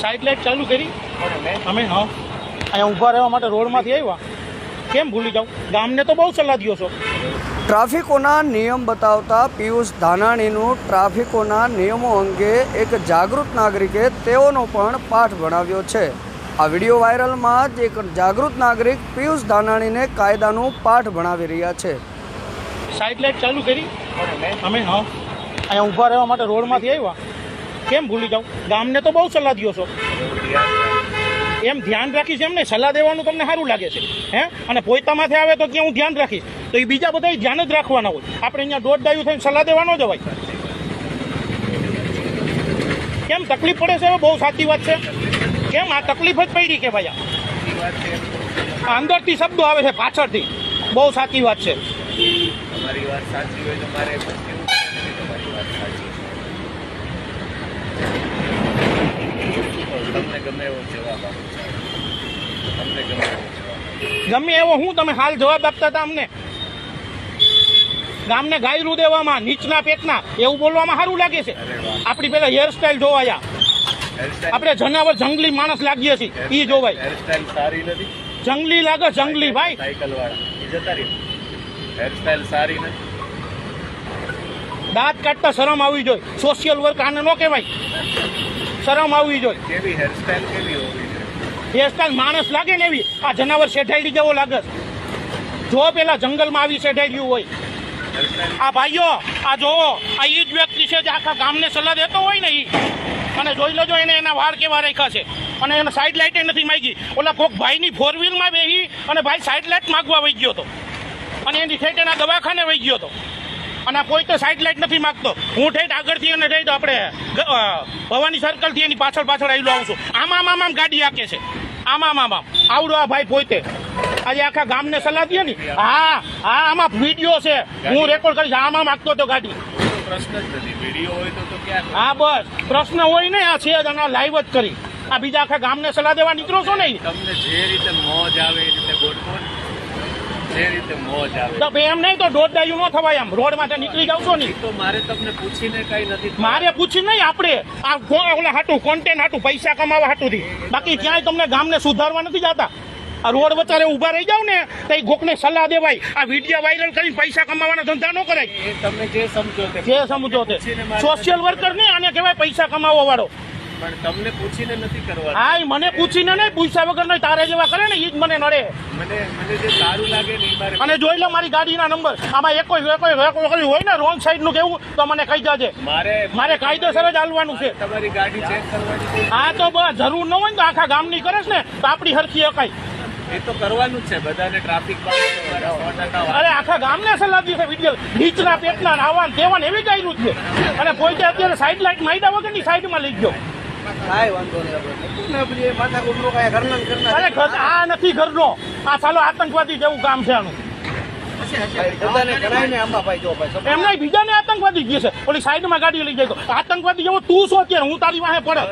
Side light ચાલુ કરી અમે હા અહીંયા ઊભા રહેવા માટે રોડમાંથી આવ્યા કેમ ભૂલી જાઉં ગામને તો બહુ સલાહ દો છો ટ્રાફિકોના નિયમ બતાવતા પિયુષ ધાનાણીનું ટ્રાફિકોના નિયમો અંગે એક જાગૃત નાગરિકે તેઓનો પણ પાઠ ભણાવ્યો છે। આ વિડીયો વાયરલમાં જ એક જાગૃત નાગરિક પિયુષ ધાનાણીને કાયદાનું પાઠ ભણાવી રહ્યા છે। સાઇડ લાઇટ ચાલુ કરી અમે હા અહીંયા ઊભા રહેવા માટે રોડમાંથી આવ્યા કેમ ભૂલી જાઉં ગામને તો બહુ સલાહ દો છો એમ ધ્યાન રાખીશ એમ ને સલાહ દેવાનું તમને સારું લાગે છે હે અને પોતામાંથી આવે તો ક્યાં હું ધ્યાન રાખીશ તો એ બીજા બધા ધ્યાન જ રાખવાના હોય આપણે અહીંયા દોઢ ડાયું થઈને સલાહ દેવાનો જ હોય કેમ તકલીફ પડે છે હવે બહુ સાચી વાત છે કેમ આ તકલીફ જ પડી કે ભાઈ આ અંદરથી શબ્દો આવે છે પાછળથી બહુ સાચી વાત છે ગમે એવો હું તમે હાલ જવાબ આપતા હતા અમને ગામને ગાયરું દેવામાં નીચના પેટના એવું બોલવામાં સારું લાગે છે આપણી પેલા હેરસ્ટાઈલ જોવાયા આપણે જનાવર જંગલી માણસ લાગીએ છીએ એ જોવાય જંગલી લાગે જંગલી ભાઈ દાંત કાઢતા શરમ આવવી જોઈએ સોશિયલ વર્ક આને ન કહેવાય શરમ આવવી જોઈએ હેરસ્ટાઈલ માણસ લાગે ને એવી આ જનાવર શેઠાઈ જેવો લાગે જો પેલા જંગલમાં આવી શેઠાઈ હોય આ ભાઈઓ આ જોવો આ એ જ વ્યક્તિ છે જે આખા ગામને સલાહ દેતો હોય ને એ અને જોઈ લેજો એને એના વાળ કેવા રાખ્યા છે અને એને સાઈડ લાઇટે નથી માગી ઓલા કોક ભાઈની ફોર વ્હીલમાં બેસી અને ભાઈ સાઈડ લાઇટ માગવા વહી ગયો હતો અને એની ઠેઠ એના દવાખાને વહી ગયો હતો અને કોઈ તો સાઈડ લાઇટ નથી માગતો હું ઠેઠ આગળથી અને ઠેઠ આપણે ભવાની સર્કલથી એની પાછળ આવેલો આવું છું આમ ગાડી હાકે છે આમ આવડો આ ભાઈ પોતે આજે આખા ગામને સલાહ દે ને હા આમાં વિડીયો છે હું રેકોર્ડ કરીશ આમ માગતો હતો ગાડી હા બસ પ્રશ્ન હોય ને આ છે જ અને લાઈવ જ કરી આ બીજા આખા ગામને સલાહ દેવા નીકળો છો ને તમને જે રીતે મોજ આવે એ રીતે ગોઠવો જે રીતે મોજ આવે તો એમ નહીં તો દોઢ ડાયું ન થવાય આમ રોડ માટે નીકળી જાવ છો ને તો મારે તમને પૂછીને કઈ નથી મારે પૂછી નહીં આપણે આ ઓલા હાટું કોન્ટેન્ટ હાટું પૈસા કમાવા હાટુંથી બાકી ક્યાંય તમને ગામને સુધારવા નથી જતા આ રોડ વચ્ચે ઊભા રહી જાવ ને તો એ ગોકને સલાહ દેવાય આ વિડીયો વાયરલ કરીને પૈસા કમાવાના ધંધા ન કરાય તમે જે સમજો તે સોશિયલ વર્કર ને આને કહેવાય પૈસા કમાવા વાળો પણ તમને પૂછીને નથી કરવા હા મને પૂછીને નહીં પૂછ્યા વગર નહીં તારે જેવા કરે ને એ જ મને નડે મને જે સારું લાગે ને અને જોઈ લો મારી ગાડીના નંબર આમાં એક હોય ને રોંગ સાઈડ નું કેવું તો મને કહી જજે મારે કાયદેસર જ હાલવાનું છે તમારી ગાડી ચેક કરવાની હા તો બસ જરૂર ન હોય ને તો આખા ગામની કરે ને તો આપણી હરખી અકાય એ તો કરવાનું જ છે બધાને ટ્રાફિક અરે આખા ગામને સલાહ દી છે વિડીયો નીચના પેટના આવવાન તેવાન એવી ગાયરું છે અને પોતે અત્યારે સાઈડ લાઈટ માયડા વગરની સાઈડમાં લઈ ગયો અરે આ નથી ઘરનો આ ચાલો આતંકવાદી જેવું કામ છે આનું એમ નહીં બીજાને આતંકવાદી કહે છે ઓલી સાઈડમાં ગાડી લઈ જાય તો આતંકવાદી જેવો તું શું અત્યારે હું તારી વાહે પડે